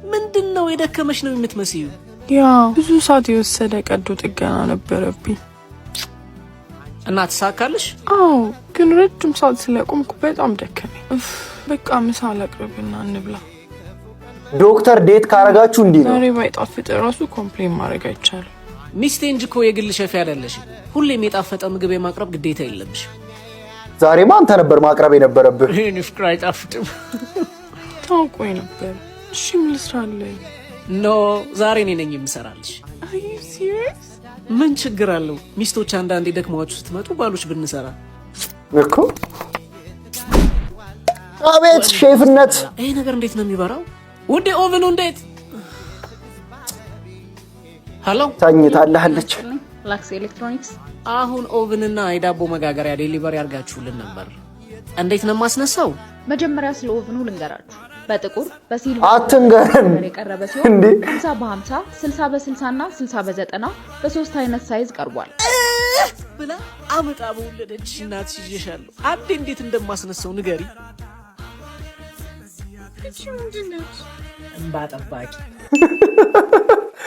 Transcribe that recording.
ምንድነው የደከመሽ ነው የምትመስዩ? ያ ብዙ ሰዓት የወሰደ ቀዶ ጥገና ነበረብኝ። እና ተሳካልሽ? አዎ ግን ረጅም ሰዓት ስለቆምኩ በጣም ደከመኝ። በቃ ምሳ ላቅርብና እንብላ። ዶክተር ዴት ካረጋችሁ እንዴ ነው? ዛሬ ባይጣፍጥ ራሱ ኮምፕሌን ማድረግ አይቻልም። ሚስቴ እንጂ እኮ የግል ሸፍ አይደለሽ። ሁሌም የጣፈጠ ምግብ የማቅረብ ግዴታ የለብሽ። ዛሬማ አንተ ነበር ማቅረብ የነበረብህ። እኔ ፍቅር አይጣፍጥም። ታውቆኝ ነበር። እሺ ምን ልስራለሁ? ኖ ዛሬ እኔ ነኝ የምሰራልሽ። Are you serious? ምን ችግር አለው? ሚስቶች አንዳንዴ ደክሟችሁ ስትመጡ ባሎች ብንሰራ እኮ። አቤት ሼፍነት! ይሄ ነገር እንዴት ነው የሚበራው? ውዴ ኦቨኑ እንዴት? ሃሎ ታኝታለች። ላክስ ኤሌክትሮኒክስ አሁን ኦቨንና የዳቦ መጋገሪያ ዴሊቨሪ አድርጋችሁልን ነበር። እንዴት ነው ማስነሳው? መጀመሪያ ስለ ኦቨኑ ልንገራችሁ። በጥቁር በሲልቨር አትንገረን የቀረበ ሲሆን 50 በ50 60 በ60 እና 60 በ90 በሶስት አይነት ሳይዝ ቀርቧል። ብላ አመጣ በወለደች እናት ይዤሻለሁ። አንዴ እንዴት እንደማስነሳው ንገሪ። እንባ ጠባቂ